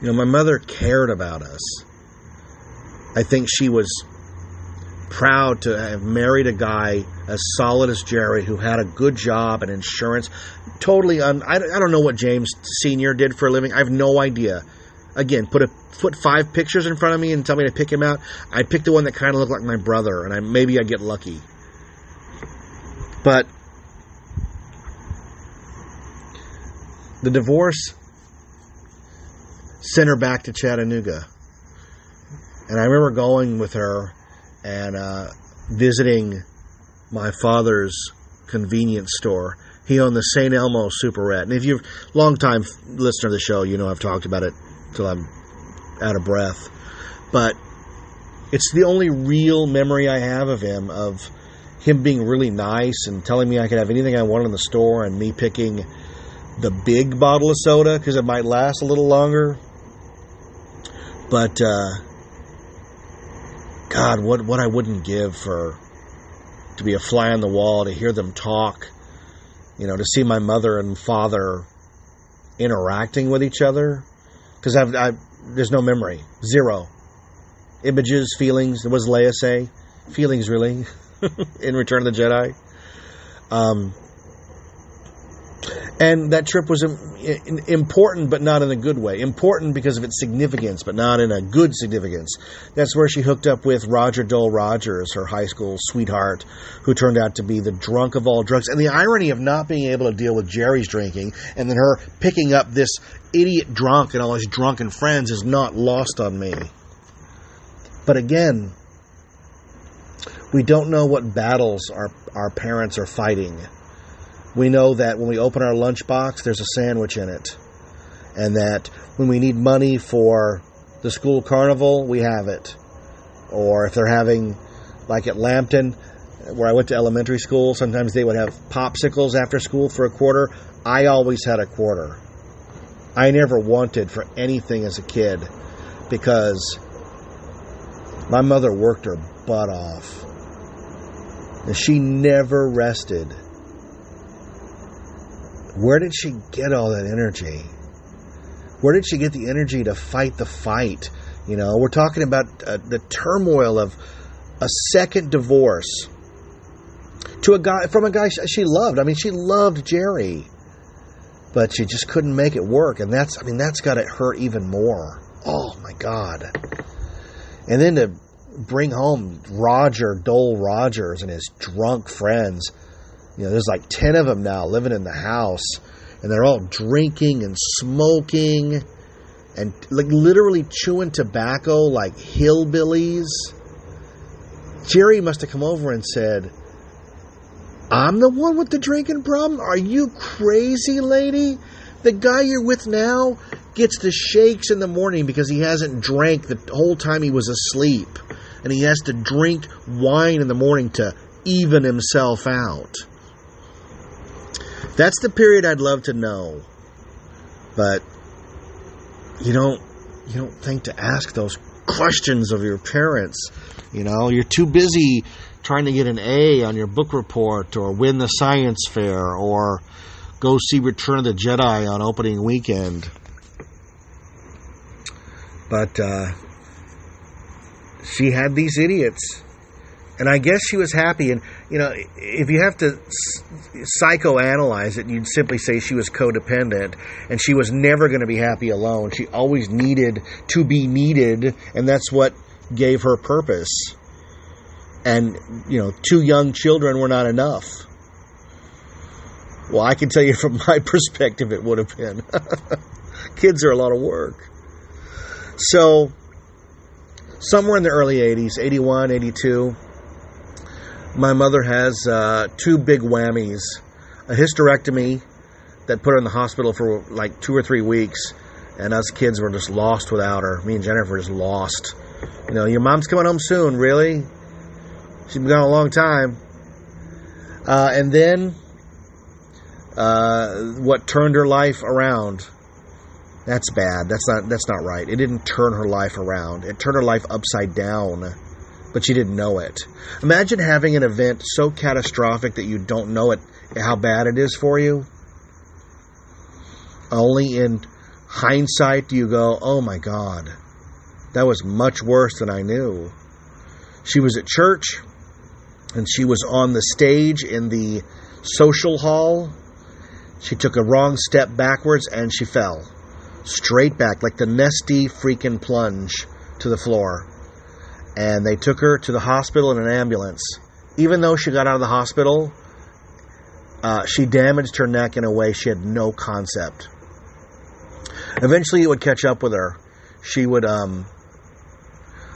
S2: My mother cared about us. I think she was proud to have married a guy as solid as Jerry, who had a good job and insurance. Totally, I don't know what James Sr. did for a living. I have no idea. Again, put 5 pictures in front of me and tell me to pick him out. I'd pick the one that kind of looked like my brother, and maybe I'd get lucky. But the divorce sent her back to Chattanooga. And I remember going with her and visiting my father's convenience store. He owned the St. Elmo Superette. And if you're a long-time listener of the show, you know I've talked about it till I'm out of breath. But it's the only real memory I have of him being really nice and telling me I could have anything I wanted in the store, and me picking the big bottle of soda because it might last a little longer. But God, what I wouldn't give to be a fly on the wall, to hear them talk, to see my mother and father interacting with each other. Because there's no memory. Zero. Images, feelings. What does Leia say? Feelings, really, in Return of the Jedi. And that trip was important, but not in a good way. Important because of its significance, but not in a good significance. That's where she hooked up with Roger Dole Rogers, her high school sweetheart, who turned out to be the drunk of all drunks. And the irony of not being able to deal with Jerry's drinking, and then her picking up this idiot drunk and all his drunken friends, is not lost on me. But again, we don't know what battles our parents are fighting. We know that when we open our lunchbox, there's a sandwich in it. And that when we need money for the school carnival, we have it. Or if they're having, like at Lambton, where I went to elementary school, sometimes they would have popsicles after school for a quarter. I always had a quarter. I never wanted for anything as a kid because my mother worked her butt off. And she never rested. Where did she get all that energy? Where did she get the energy to fight the fight? We're talking about the turmoil of a second divorce from a guy she loved. I mean, she loved Jerry, but she just couldn't make it work. And that's got to hurt even more. Oh my God. And then to bring home Roger Dole Rogers and his drunk friends. There's like 10 of them now living in the house, and they're all drinking and smoking and like literally chewing tobacco like hillbillies. Jerry must have come over and said, "I'm the one with the drinking problem? Are you crazy, lady? The guy you're with now gets the shakes in the morning because he hasn't drank the whole time he was asleep. And he has to drink wine in the morning to even himself out." That's the period I'd love to know. But you don't think to ask those questions of your parents. You're too busy trying to get an A on your book report, or win the science fair, or go see Return of the Jedi on opening weekend. But she had these idiots. And I guess she was happy. And, if you have to psychoanalyze it, you'd simply say she was codependent. And she was never going to be happy alone. She always needed to be needed. And that's what gave her purpose. And, 2 young children were not enough. Well, I can tell you from my perspective it would have been. Kids are a lot of work. So, somewhere in the early 80s, 81, 82... my mother has 2 big whammies. A hysterectomy that put her in the hospital for like 2 or 3 weeks. And us kids were just lost without her. Me and Jennifer were just lost. Your mom's coming home soon, really? She's been gone a long time. And then what turned her life around. That's bad. That's not right. It didn't turn her life around. It turned her life upside down. But she didn't know it. Imagine having an event so catastrophic that you don't know it, how bad it is for you. Only in hindsight do you go, oh my God. That was much worse than I knew. She was at church, and she was on the stage in the social hall. She took a wrong step backwards, and she fell. Straight back, like the Nesty freaking plunge to the floor. And they took her to the hospital in an ambulance. Even though she got out of the hospital, she damaged her neck in a way she had no concept. Eventually, it would catch up with her. She would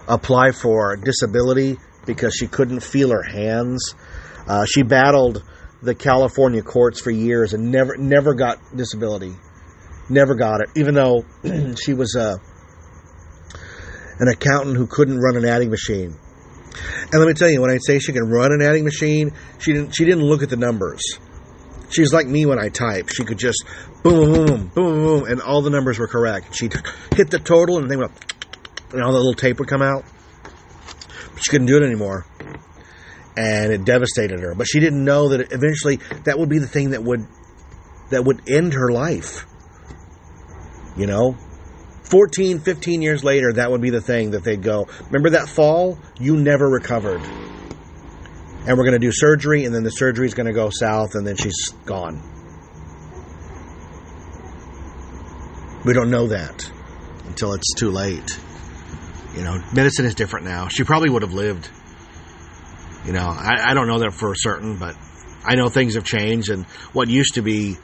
S2: apply for disability because she couldn't feel her hands. She battled the California courts for years and never got disability. Never got it, even though she was an accountant who couldn't run an adding machine. And let me tell you, when I say she can run an adding machine, she didn't look at the numbers. She's like me when I type. She could just boom, boom, boom, boom, boom, and all the numbers were correct. She'd hit the total, and they went, and all the little tape would come out. But she couldn't do it anymore, and it devastated her. But she didn't know that eventually that would be the thing that would end her life. 14, 15 years later, that would be the thing that they'd go, remember that fall? You never recovered. And we're going to do surgery, and then the surgery's going to go south, and then she's gone. We don't know that until it's too late. Medicine is different now. She probably would have lived. I don't know that for certain, but I know things have changed, and what used to be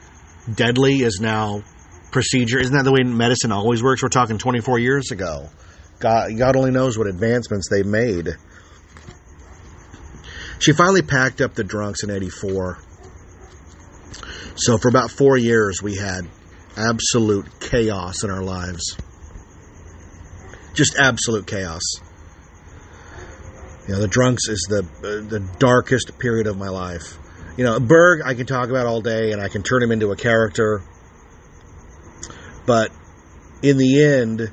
S2: deadly is now procedure. Isn't that the way medicine always works? We're talking 24 years ago. God only knows what advancements they've made. She finally packed up the drunks in 84. So for about 4 years, we had absolute chaos in our lives. Just absolute chaos. The drunks is the darkest period of my life. Berg, I can talk about all day, and I can turn him into a character. But in the end,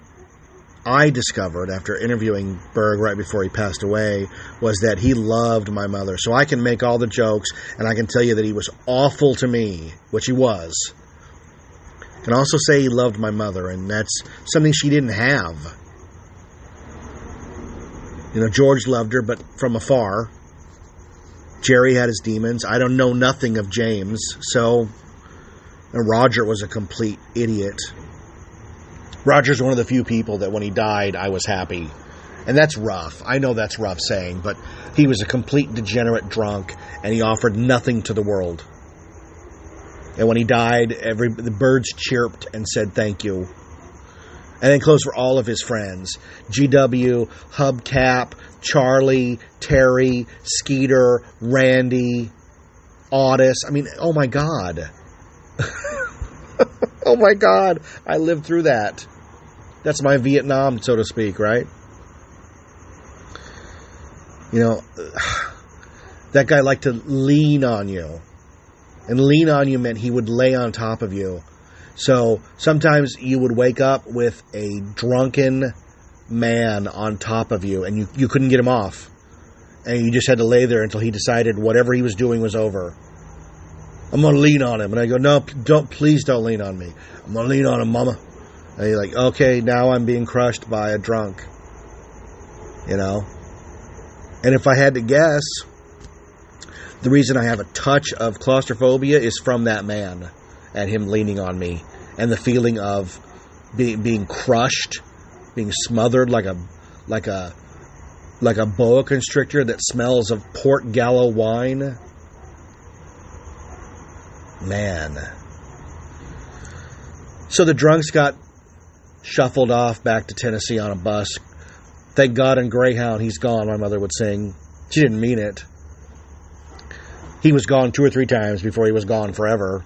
S2: I discovered, after interviewing Berg right before he passed away, was that he loved my mother. So I can make all the jokes, and I can tell you that he was awful to me, which he was. I can also say he loved my mother, and that's something she didn't have. George loved her, but from afar. Jerry had his demons. I don't know nothing of James, and Roger was a complete idiot. Roger's one of the few people that when he died, I was happy. And that's rough. I know that's rough saying, but he was a complete degenerate drunk, and he offered nothing to the world. And when he died, the birds chirped and said thank you. And then close for all of his friends. GW, Hubcap, Charlie, Terry, Skeeter, Randy, Otis. Oh my God. Oh my God, I lived through that. That's my Vietnam, so to speak, right? That guy liked to lean on you. And lean on you meant he would lay on top of you. So sometimes you would wake up with a drunken man on top of you, and you couldn't get him off. And you just had to lay there until he decided whatever he was doing was over. I'm going to lean on him. And I go, no, please don't lean on me. I'm going to lean on him, mama. And you're like, okay, now I'm being crushed by a drunk. And if I had to guess, the reason I have a touch of claustrophobia is from that man and him leaning on me. And the feeling of being crushed, being smothered like a boa constrictor that smells of Port Gallo wine. Man. So the drunks got shuffled off back to Tennessee on a bus. Thank God in Greyhound he's gone, my mother would sing. She didn't mean it. He was gone 2 or 3 times before he was gone forever.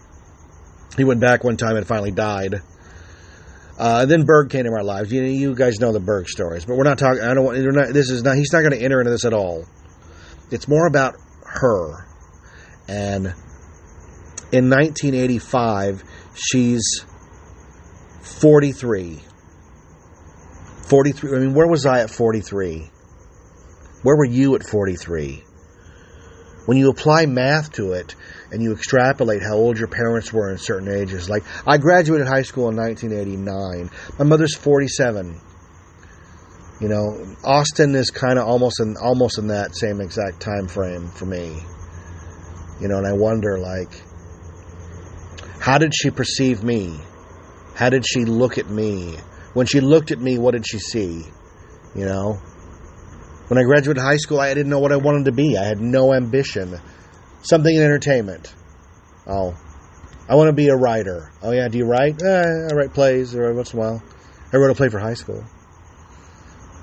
S2: He went back one time and finally died. Then Berg came into our lives. You guys know the Berg stories, but we're not talking. He's not going to enter into this at all. It's more about her. And in 1985, she's 43. 43. Where was I at 43? Where were you at 43? When you apply math to it and you extrapolate how old your parents were in certain ages, like I graduated high school in 1989. My mother's 47. You know, Austin is kind of almost in that same exact time frame for me. You know, and I wonder, like, how did she perceive me? How did she look at me? When she looked at me, what did she see? You know? When I graduated high school, I didn't know what I wanted to be. I had no ambition. Something in entertainment. Oh, I want to be a writer. Oh, yeah, do you write? I write plays every once in a while. I wrote a play for high school.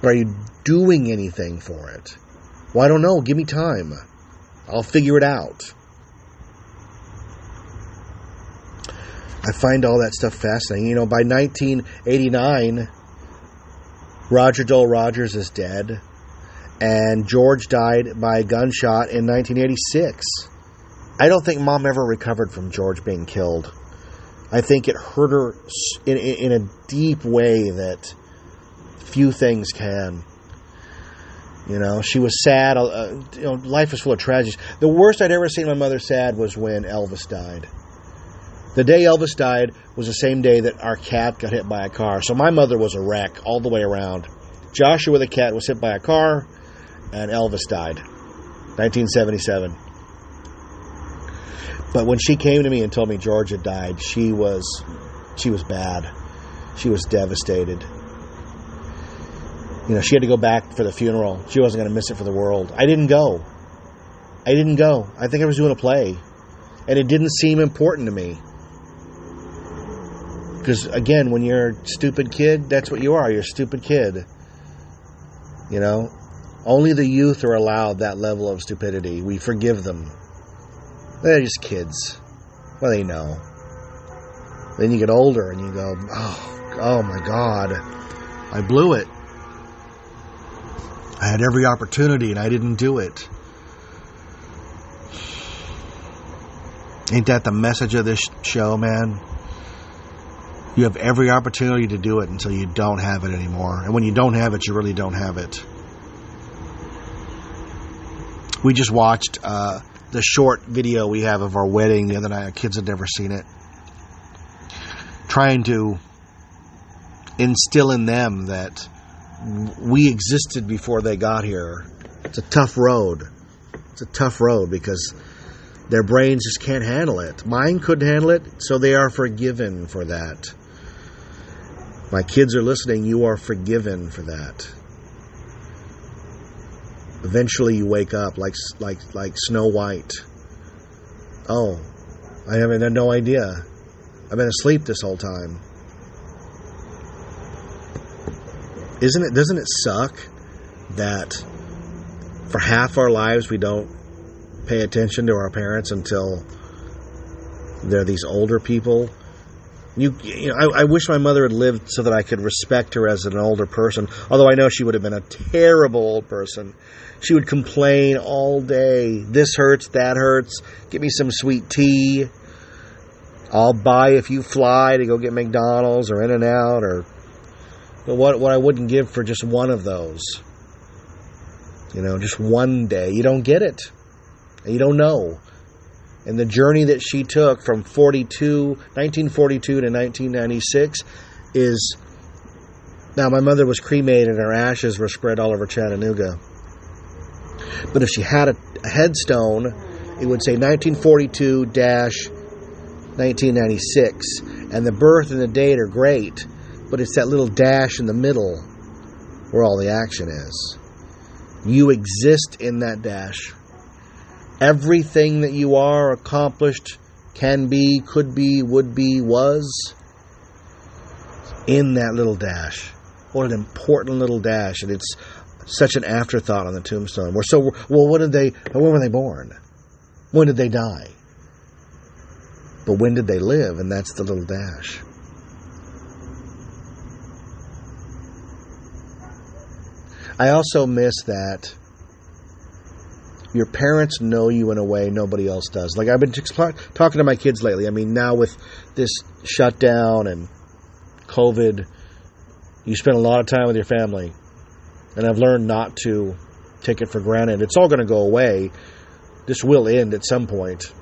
S2: But are you doing anything for it? Well, I don't know. Give me time. I'll figure it out. I find all that stuff fascinating. You know, by 1989, Roger Dole Rogers is dead, and George died by a gunshot in 1986. I don't think Mom ever recovered from George being killed. I think it hurt her in a deep way that few things can. You know, she was sad. You know, life is full of tragedies. The worst I'd ever seen my mother sad was when Elvis died. The day Elvis died was the same day that our cat got hit by a car. So my mother was a wreck all the way around. Joshua the cat was hit by a car, and Elvis died. 1977. But when she came to me and told me George had died, she was bad. She was devastated. You know, she had to go back for the funeral. She wasn't going to miss it for the world. I didn't go. I think I was doing a play. And it didn't seem important to me. Because, again, when you're a stupid kid, that's what you are. You're a stupid kid. You know? Only the youth are allowed that level of stupidity. We forgive them. They're just kids. What do they know? Then you get older and you go, oh my God. I blew it. I had every opportunity and I didn't do it. Ain't that the message of this show, man? You have every opportunity to do it until you don't have it anymore. And when you don't have it, you really don't have it. We just watched the short video we have of our wedding the other night. Our kids had never seen it. Trying to instill in them that we existed before they got here. It's a tough road. It's a tough road because their brains just can't handle it. Mine couldn't handle it, so they are forgiven for that. My kids are listening. You are forgiven for that. Eventually you wake up like Snow White. Oh, I had no idea. I've been asleep this whole time. Doesn't it suck that for half our lives we don't pay attention to our parents until they're these older people? You know, I wish my mother had lived so that I could respect her as an older person. Although I know she would have been a terrible old person. She would complain all day. This hurts, that hurts. Get me some sweet tea. I'll buy if you fly to go get McDonald's or In-N-Out or what I wouldn't give for just one of those. You know, just one day. You don't get it. And you don't know. And the journey that she took from 1942 to 1996 is... Now, my mother was cremated and her ashes were spread all over Chattanooga. But if she had a headstone, it would say 1942-1996. And the birth and the date are great, but it's that little dash in the middle where all the action is. You exist in that dash. Everything that you are, accomplished, can be, could be, would be, was, in that little dash. What an important little dash. And it's such an afterthought on the tombstone. When were they born? When did they die? But when did they live? And that's the little dash. I also miss that your parents know you in a way nobody else does. Like, I've been talking to my kids lately. I mean, now with this shutdown and COVID, you spend a lot of time with your family. And I've learned not to take it for granted. It's all going to go away. This will end at some point.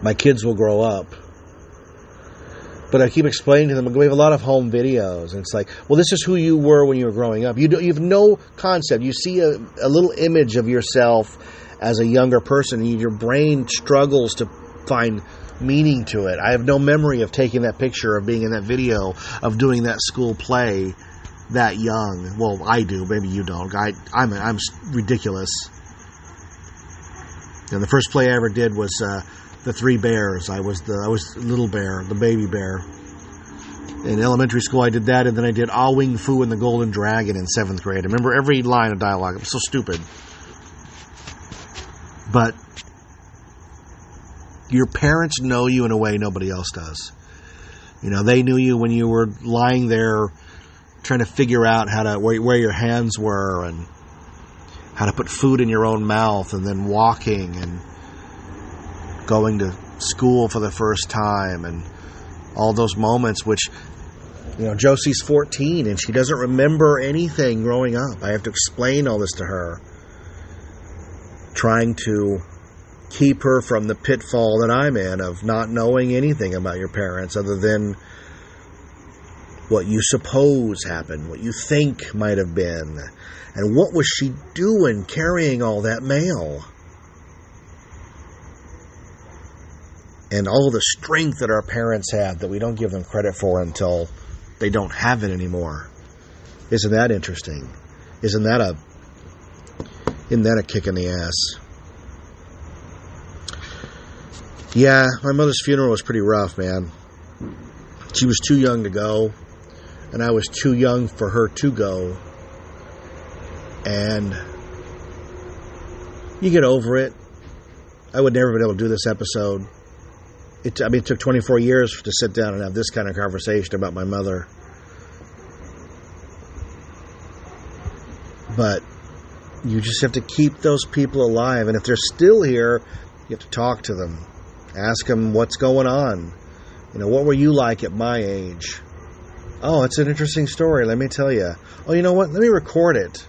S2: My kids will grow up. But I keep explaining to them, we have a lot of home videos, and it's like, well, this is who you were when you were growing up. You have no concept. You see a little image of yourself as a younger person, and your brain struggles to find meaning to it. I have no memory of taking that picture, of being in that video, of doing that school play that young. Well, I do. Maybe you don't. I'm ridiculous. And the first play I ever did was the Three Bears. I was Little Bear, the baby bear. In elementary school, I did that, and then I did Ah Wing Fu and the Golden Dragon in 7th grade. I remember every line of dialogue. It was so stupid. But your parents know you in a way nobody else does. You know, they knew you when you were lying there trying to figure out where your hands were, and how to put food in your own mouth, and then walking and going to school for the first time, and all those moments which, you know, Josie's 14 and she doesn't remember anything growing up. I have to explain all this to her, trying to keep her from the pitfall that I'm in of not knowing anything about your parents other than what you suppose happened, what you think might have been. And what was she doing carrying all that mail? And all the strength that our parents had that we don't give them credit for until they don't have it anymore. Isn't that interesting? Isn't that a kick in the ass? Yeah, my mother's funeral was pretty rough, man. She was too young to go, and I was too young for her to go. And you get over it. I would never have been able to do this episode. It took 24 years to sit down and have this kind of conversation about my mother. But you just have to keep those people alive. And if they're still here, you have to talk to them. Ask them what's going on. You know, what were you like at my age? Oh, it's an interesting story. Let me tell you. Oh, you know what? Let me record it.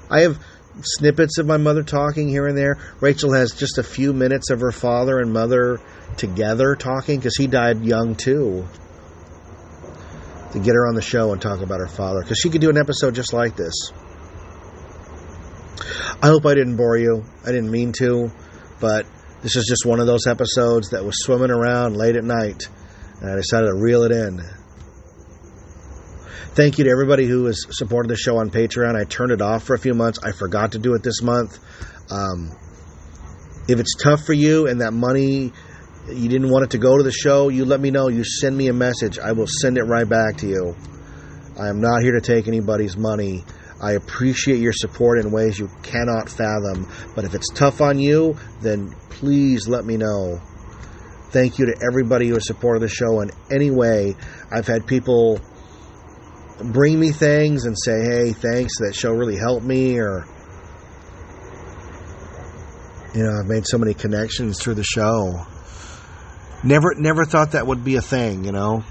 S2: I have snippets of my mother talking here and there. Rachel has just a few minutes of her father and mother together talking, because he died young too. To get her on the show and talk about her father, because she could do an episode just like this. I hope I didn't bore you. I didn't mean to, but this is just one of those episodes that was swimming around late at night, and I decided to reel it in. Thank you to everybody who has supported the show on Patreon. I turned it off for a few months. I forgot to do it this month. If it's tough for you and that money, you didn't want it to go to the show, you let me know. You send me a message. I will send it right back to you. I am not here to take anybody's money. I appreciate your support in ways you cannot fathom. But if it's tough on you, then please let me know. Thank you to everybody who has supported the show in any way. I've had people bring me things and say, hey, thanks, that show really helped me, or, you know, I've made so many connections through the show. Never thought that would be a thing, you know.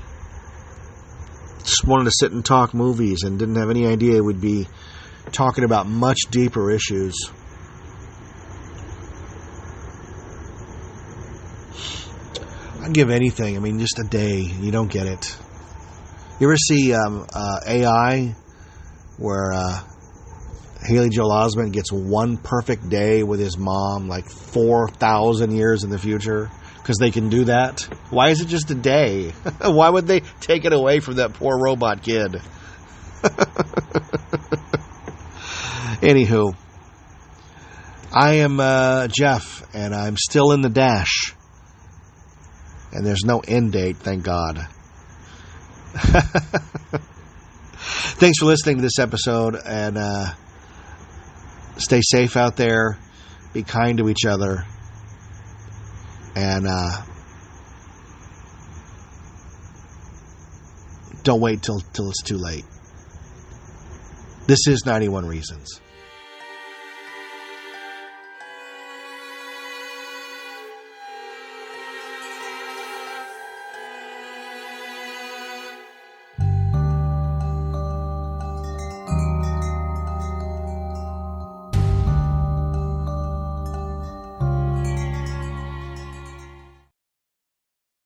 S2: Just wanted to sit and talk movies and didn't have any idea we'd be talking about much deeper issues. I'd give anything. I mean, just a day. You don't get it. You ever see AI where Haley Joel Osment gets one perfect day with his mom, like 4,000 years in the future? Because they can do that. Why is it just a day? Why would they take it away from that poor robot kid? Anywho, I am Jeff, and I'm still in the dash. And there's no end date, thank God. Thanks for listening to this episode, and stay safe out there. Be kind to each other. And don't wait till it's too late. This is 91 Reasons.